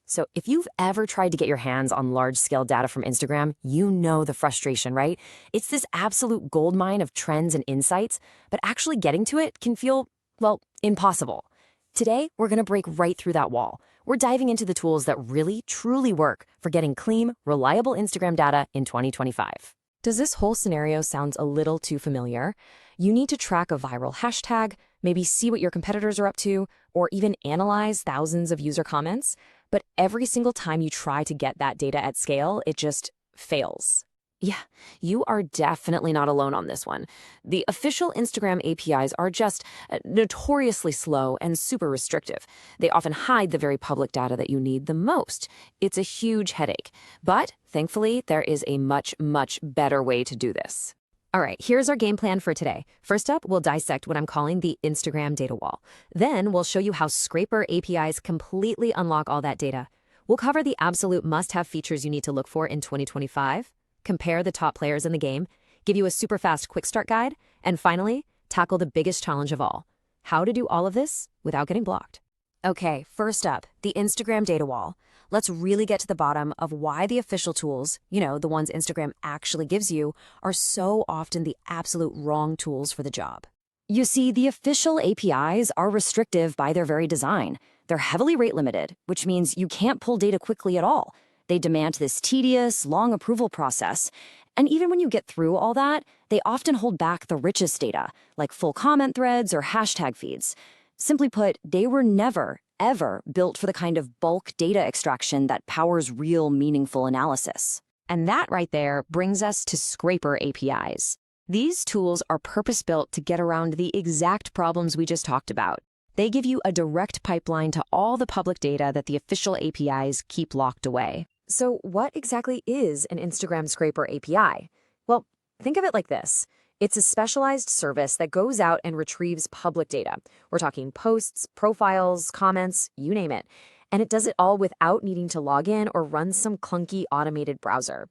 So if you've ever tried to get your hands on large-scale data from Instagram, you know the frustration, right? It's this absolute goldmine of trends and insights, but actually getting to it can feel, well, impossible. Today, we're going to break right through that wall. We're diving into the tools that really, truly work for getting clean, reliable Instagram data in 2025. Does this whole scenario sound a little too familiar? You need to track a viral hashtag, maybe see what your competitors are up to, or even analyze thousands of user comments. But every single time you try to get that data at scale, it just fails. Yeah, you are definitely not alone on this one. The official Instagram APIs are just notoriously slow and super restrictive. They often hide the very public data that you need the most. It's a huge headache. But thankfully, there is a much, much better way to do this. All right, here's our game plan for today. First up, we'll dissect what I'm calling the Instagram data wall. Then we'll show you how Scraper APIs completely unlock all that data. We'll cover the absolute must-have features you need to look for in 2025, compare the top players in the game, give you a super fast quick start guide, and finally, tackle the biggest challenge of all, how to do all of this without getting blocked. Okay, first up, the Instagram data wall. Let's really get to the bottom of why the official tools, the ones Instagram actually gives you, are so often the absolute wrong tools for the job. You see, the official APIs are restrictive by their very design. They're heavily rate limited, which means you can't pull data quickly at all. They demand this tedious, long approval process. And even when you get through all that, they often hold back the richest data, like full comment threads or hashtag feeds. Simply put, they were never, ever built for the kind of bulk data extraction that powers real, meaningful analysis. And that right there brings us to Scraper APIs. These tools are purpose-built to get around the exact problems we just talked about. They give you a direct pipeline to all the public data that the official APIs keep locked away. So what exactly is an Instagram Scraper API? Well, think of it like this. It's a specialized service that goes out and retrieves public data. We're talking posts, profiles, comments, you name it. And it does it all without needing to log in or run some clunky automated browser.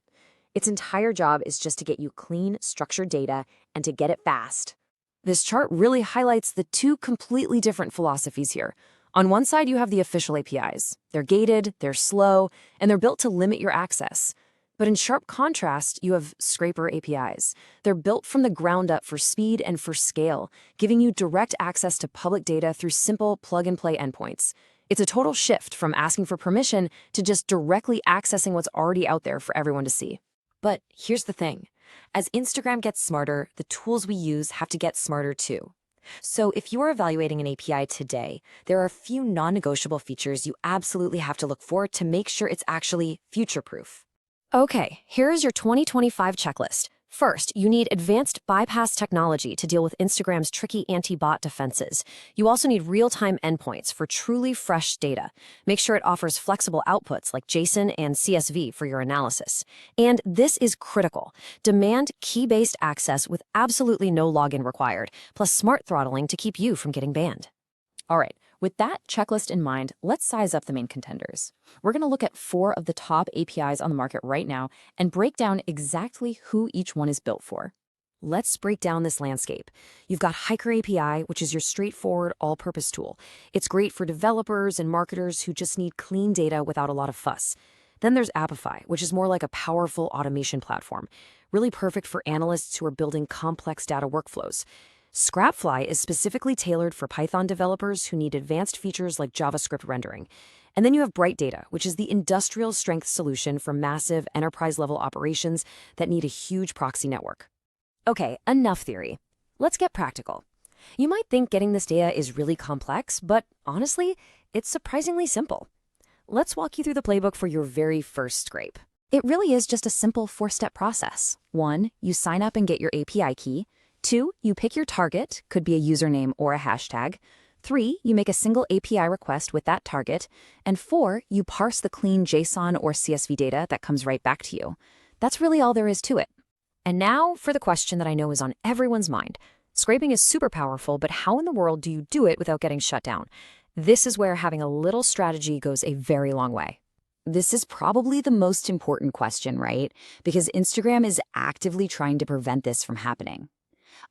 Its entire job is just to get you clean, structured data and to get it fast. This chart really highlights the two completely different philosophies here. On one side, you have the official APIs. They're gated, they're slow, and they're built to limit your access. But in sharp contrast, you have Scraper APIs. They're built from the ground up for speed and for scale, giving you direct access to public data through simple plug-and-play endpoints. It's a total shift from asking for permission to just directly accessing what's already out there for everyone to see. But here's the thing. As Instagram gets smarter, the tools we use have to get smarter too. So if you are evaluating an API today, there are a few non-negotiable features you absolutely have to look for to make sure it's actually future-proof. Okay, here's your 2025 checklist. First, you need advanced bypass technology to deal with Instagram's tricky anti-bot defenses. You also need real-time endpoints for truly fresh data. Make sure it offers flexible outputs like JSON and CSV for your analysis. And this is critical. Demand key-based access with absolutely no login required, plus smart throttling to keep you from getting banned. All right. With that checklist in mind, let's size up the main contenders. We're going to look at 4 of the top APIs on the market right now and break down exactly who each one is built for. Let's break down this landscape. You've got Hiker API, which is your straightforward all-purpose tool. It's great for developers and marketers who just need clean data without a lot of fuss. Then there's Apify, which is more like a powerful automation platform, really perfect for analysts who are building complex data workflows. Scrapfly is specifically tailored for Python developers who need advanced features like JavaScript rendering. And then you have Bright Data, which is the industrial strength solution for massive enterprise-level operations that need a huge proxy network. Okay, enough theory. Let's get practical. You might think getting this data is really complex, but honestly, it's surprisingly simple. Let's walk you through the playbook for your very first scrape. It really is just a simple 4-step process. 1, you sign up and get your API key. 2, you pick your target, could be a username or a hashtag. 3, you make a single API request with that target. And 4, you parse the clean JSON or CSV data that comes right back to you. That's really all there is to it. And now for the question that I know is on everyone's mind. Scraping is super powerful, but how in the world do you do it without getting shut down? This is where having a little strategy goes a very long way. This is probably the most important question, right? Because Instagram is actively trying to prevent this from happening.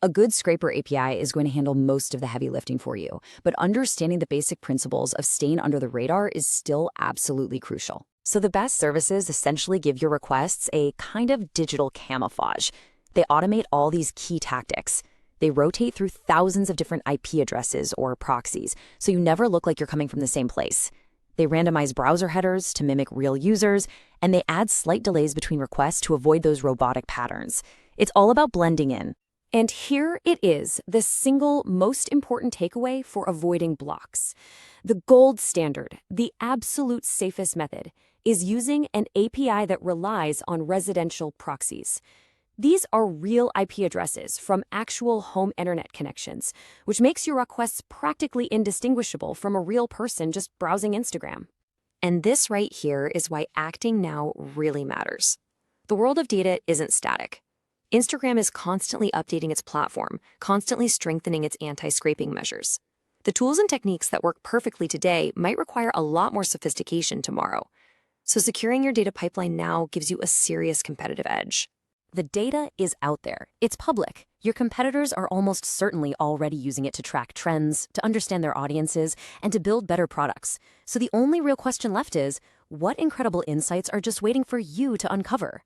A good scraper API is going to handle most of the heavy lifting for you, but understanding the basic principles of staying under the radar is still absolutely crucial. So the best services essentially give your requests a kind of digital camouflage. They automate all these key tactics. They rotate through thousands of different IP addresses or proxies, so you never look like you're coming from the same place. They randomize browser headers to mimic real users, and they add slight delays between requests to avoid those robotic patterns. It's all about blending in. And here it is, the single most important takeaway for avoiding blocks. The gold standard, the absolute safest method, is using an API that relies on residential proxies. These are real IP addresses from actual home internet connections, which makes your requests practically indistinguishable from a real person just browsing Instagram. And this right here is why acting now really matters. The world of data isn't static. Instagram is constantly updating its platform, constantly strengthening its anti-scraping measures. The tools and techniques that work perfectly today might require a lot more sophistication tomorrow. So securing your data pipeline now gives you a serious competitive edge. The data is out there. It's public. Your competitors are almost certainly already using it to track trends, to understand their audiences, and to build better products. So the only real question left is, what incredible insights are just waiting for you to uncover?